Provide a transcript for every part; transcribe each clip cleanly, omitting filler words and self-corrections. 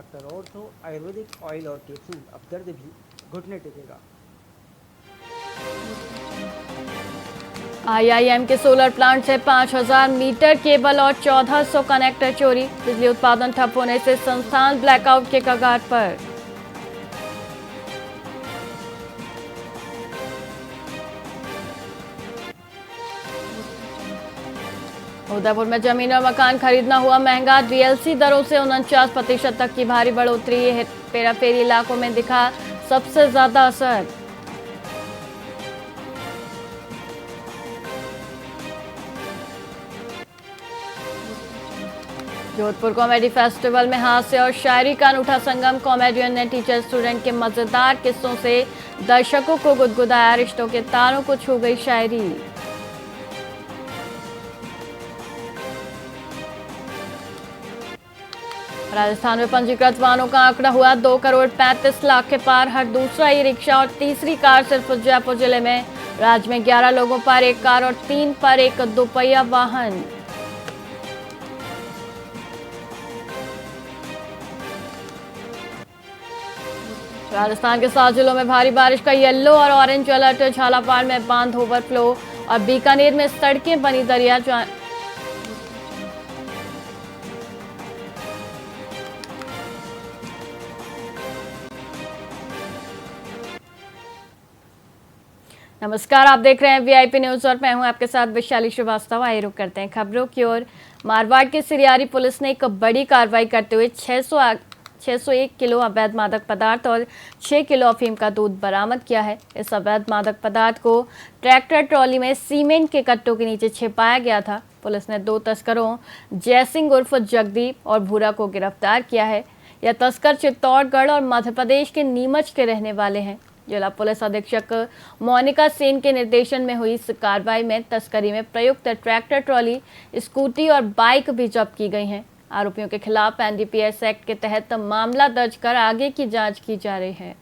Doctor ortho Ayurvedic oil और capsule, अब दर्द भी घुटने टेकेगा। आईआईएम के सोलर प्लांट से 5000 मीटर केबल और 1400 कनेक्टर चोरी। बिजली उत्पादन ठप होने से संस्थान ब्लैकआउट के कगार पर। उदयपुर में जमीन और मकान खरीदना हुआ महंगा। डीएलसी दरों से 49% तक की भारी बढ़ोतरी। हेराफेरी इलाकों में दिखा सबसे ज्यादा असर। जोधपुर कॉमेडी फेस्टिवल में हास्य और शायरी का अनूठा संगम। कॉमेडियन ने टीचर स्टूडेंट के मजेदार किस्सों से दर्शकों को गुदगुदाया। रिश्तों के तारों को छू गई शायरी। राजस्थान में पंजीकृत वाहनों का आंकड़ा हुआ 2,35,00,000 के पार। हर दूसरा ई रिक्शा और तीसरी कार सिर्फ जयपुर जिले में। राज्य में 11 लोगों पर एक कार और 3 पर एक दोपहिया वाहन। राजस्थान के 7 जिलों में भारी बारिश का येलो और ऑरेंज अलर्ट। झालावाड़ में बांध ओवरफ्लो और बीकानेर में सड़कें बनी दरिया। नमस्कार, आप देख रहे हैं वीआईपी न्यूज और मैं हूं आपके साथ वैशाली श्रीवास्तव। आइए रुक करते हैं खबरों की ओर। मारवाड़ की सिरियारी पुलिस ने एक बड़ी कार्रवाई करते हुए 601 किलो अवैध मादक पदार्थ और 6 किलो अफीम का दूध बरामद किया है। इस अवैध मादक पदार्थ को ट्रैक्टर ट्रॉली में सीमेंट के कट्टों के नीचे छिपाया गया था। पुलिस ने 2 तस्करों जयसिंह उर्फ जगदीप और भूरा को गिरफ्तार किया है। यह तस्कर चित्तौड़गढ़ और मध्य प्रदेश के नीमच के रहने वाले हैं। जिला पुलिस अधीक्षक मोनिका सेन के निर्देशन में हुई इस कार्रवाई में तस्करी में प्रयुक्त ट्रैक्टर ट्रॉली, स्कूटी और बाइक भी जब्त की गई हैं। आरोपियों के खिलाफ एनडीपीएस एक्ट के तहत मामला दर्ज कर आगे की जांच की जा रही है।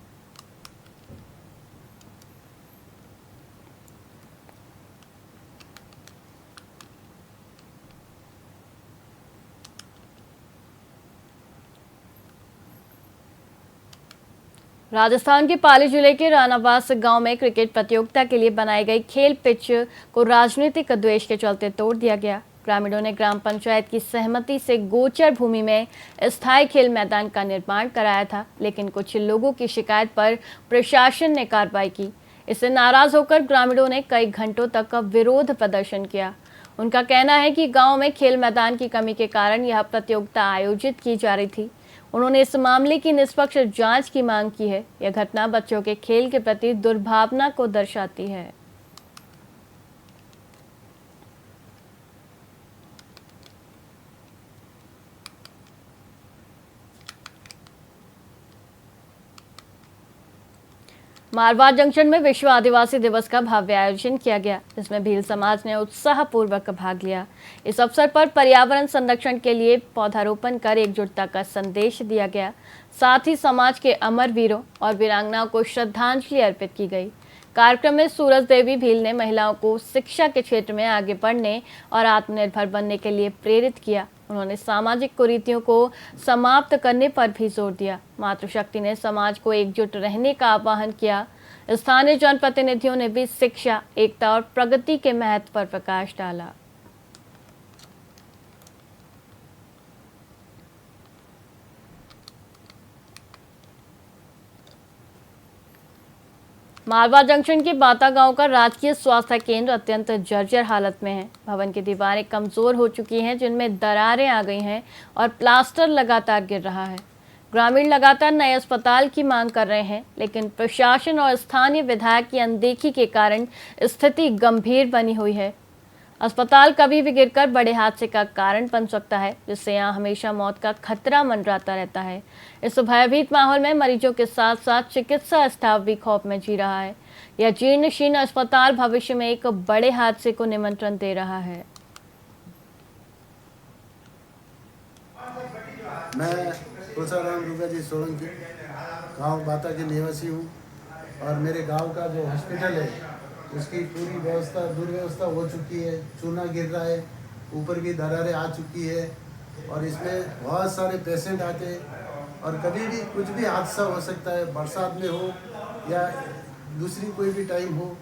राजस्थान के पाली जिले के रानावास गांव में क्रिकेट प्रतियोगिता के लिए बनाई गई खेल पिच को राजनीतिक द्वेष के चलते तोड़ दिया गया। ग्रामीणों ने ग्राम पंचायत की सहमति से गोचर भूमि में स्थायी खेल मैदान का निर्माण कराया था, लेकिन कुछ लोगों की शिकायत पर प्रशासन ने कार्रवाई की। इससे नाराज होकर ग्रामीणों ने कई घंटों तक विरोध प्रदर्शन किया। उनका कहना है कि गांव में खेल मैदान की कमी के कारण यह प्रतियोगिता आयोजित की जा रही थी। उन्होंने इस मामले की निष्पक्ष जांच की मांग की है। यह घटना बच्चों के खेल के प्रति दुर्भावना को दर्शाती है। मारवाड़ जंक्शन में विश्व आदिवासी दिवस का भव्य आयोजन किया गया, जिसमें भील समाज ने उत्साहपूर्वक भाग लिया। इस अवसर पर पर्यावरण संरक्षण के लिए पौधारोपण कर एकजुटता का संदेश दिया गया। साथ ही समाज के अमर वीरों और वीरांगनाओं को श्रद्धांजलि अर्पित की गई। कार्यक्रम में सूरज देवी भील ने महिलाओं को शिक्षा के क्षेत्र में आगे बढ़ने और आत्मनिर्भर बनने के लिए प्रेरित किया। उन्होंने सामाजिक कुरीतियों को समाप्त करने पर भी जोर दिया। मातृशक्ति ने समाज को एकजुट रहने का आह्वान किया। स्थानीय जनप्रतिनिधियों ने भी शिक्षा, एकता और प्रगति के महत्व पर प्रकाश डाला। मारवाड़ जंक्शन के बाता गांव का राजकीय स्वास्थ्य केंद्र अत्यंत जर्जर हालत में है। भवन की दीवारें कमजोर हो चुकी हैं, जिनमें दरारें आ गई हैं और प्लास्टर लगातार गिर रहा है। ग्रामीण लगातार नए अस्पताल की मांग कर रहे हैं, लेकिन प्रशासन और स्थानीय विधायक की अनदेखी के कारण स्थिति गंभीर बनी हुई है। अस्पताल कभी भी गिरकर बड़े हादसे का कारण बन सकता है, जिससे यहाँ हमेशा मौत का खतरा मंडराता रहता है। इस भयभीत माहौल में मरीजों के साथ साथ चिकित्सा स्टाफ भी खौफ में जी रहा है। यह जीर्ण शीर्ण अस्पताल भविष्य में एक बड़े हादसे को निमंत्रण दे रहा है। मैं तुलसाराम दुर्गा जी सोलंकी गांव बाता के निवासी हूँ और मेरे गांव का जो हॉस्पिटल है उसकी पूरी व्यवस्था दुर्व्यवस्था हो चुकी है। चूना गिर रहा है, ऊपर की दरारें आ चुकी है और इसमें बहुत सारे पेशेंट आते और कभी भी कुछ भी हादसा हो सकता है, बरसात में हो या दूसरी कोई भी टाइम हो,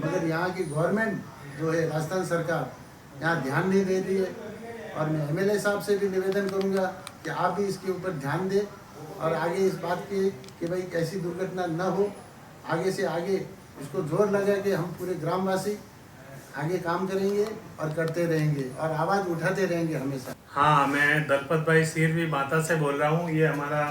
मगर यहाँ की गवर्नमेंट जो है राजस्थान सरकार यहाँ ध्यान नहीं दे रही है। और मैं एमएलए साहब से भी निवेदन करूँगा कि आप भी इसके ऊपर ध्यान दें और आगे इस बात की कि भाई ऐसी दुर्घटना न हो, आगे से आगे इसको जोर लगा के हम पूरे ग्रामवासी आगे काम करेंगे और करते रहेंगे और आवाज़ उठाते रहेंगे हमेशा। हाँ, मैं दलपत भाई सिरवी माता से बोल रहा हूँ। ये हमारा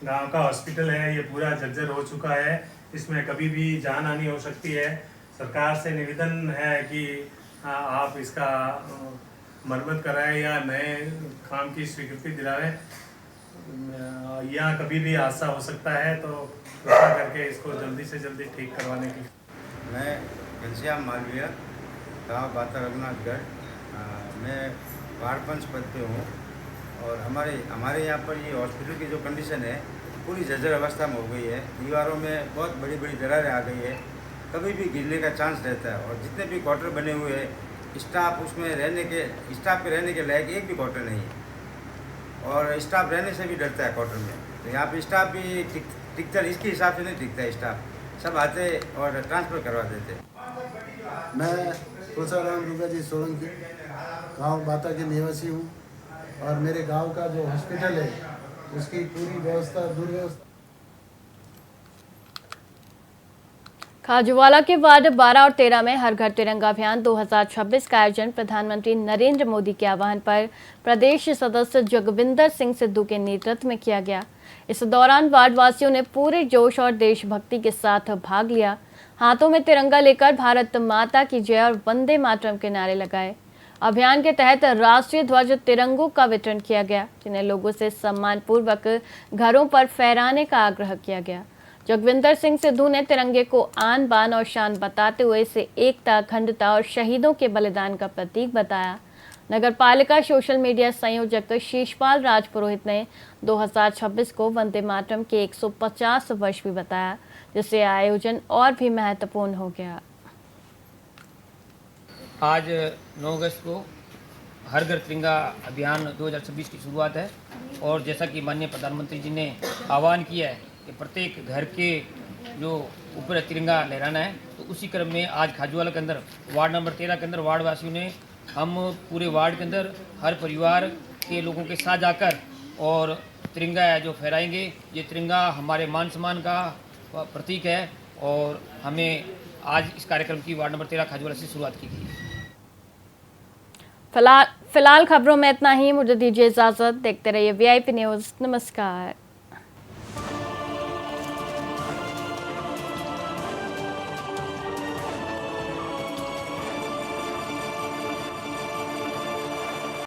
गांव का हॉस्पिटल है, ये पूरा जर्जर हो चुका है, इसमें कभी भी जान हानि हो सकती है। सरकार से निवेदन है कि आप इसका मरम्मत कराएं या नए काम की स्वीकृति दिलाएं। यहाँ कभी भी हादसा हो सकता है, तो कृपया करके इसको जल्दी से जल्दी ठीक करवाने की। मैं घनश्याम मालवीय, गाँव बाता रघुनाथगढ़, मैं वार्ड पंच पद पे हूँ। और हमारे यहाँ पर ये हॉस्पिटल की जो कंडीशन है पूरी जर्जर अवस्था में हो गई है। दीवारों में बहुत बड़ी बड़ी दरारें आ गई है, कभी भी गिरने का चांस रहता है। और जितने भी क्वार्टर बने हुए हैं, स्टाफ के रहने के लायक एक भी क्वार्टर नहीं है और स्टाफ रहने से भी डरता है क्वार्टर में। तो यहाँ पे स्टाफ भी टिकता, इसके हिसाब से नहीं टिकता है स्टाफ, सब आते और ट्रांसफ़र करवा देते। मैं तुलसाराम रुगा जी सोलंकी, गांव बाता के निवासी हूँ और मेरे गांव का जो हॉस्पिटल है उसकी पूरी व्यवस्था दुर्व्यवस्था। खाजूवाला के वार्ड 12 और 13 में हर घर तिरंगा अभियान 2026 का आयोजन प्रधानमंत्री नरेंद्र मोदी के आह्वान पर प्रदेश सदस्य जगविंदर सिंह सिद्धू के नेतृत्व में किया गया। इस दौरान वार्ड वासियों ने पूरे जोश और देशभक्ति के साथ भाग लिया। हाथों में तिरंगा लेकर भारत माता की जय और वंदे मातरम के नारे लगाए। अभियान के तहत राष्ट्रीय ध्वज तिरंगों का वितरण किया गया, जिन्हें लोगों से सम्मानपूर्वक घरों पर फहराने का आग्रह किया गया। जगविंदर सिंह सिद्धू ने तिरंगे को आन बान और शान बताते हुए इसे एकता, अखंडता और शहीदों के बलिदान का प्रतीक बताया। नगर पालिका सोशल मीडिया संयोजक शीशपाल राजपुरोहित ने 2026 को वंदे मातरम के 150 वर्ष भी बताया, जिससे आयोजन और भी महत्वपूर्ण हो गया। आज 9 अगस्त को हर घर तिरंगा अभियान 2026 की शुरुआत है और जैसा कि माननीय प्रधानमंत्री जी ने आह्वान किया है कि प्रत्येक घर के जो ऊपर तिरंगा लहराना है, तो उसी क्रम में आज खाजूवाला के अंदर वार्ड नंबर 13 के अंदर वार्ड वासियों ने हम पूरे वार्ड के अंदर हर परिवार के लोगों के साथ जाकर और तिरंगा है जो फहराएंगे। ये तिरंगा हमारे मान सम्मान का प्रतीक है और हमें आज इस कार्यक्रम की वार्ड नंबर 13 खाजूवाला से शुरुआत की गई। फिलहाल खबरों में इतना ही। मुझे दीजिए इजाजत। देखते रहिए VIP न्यूज़। नमस्कार।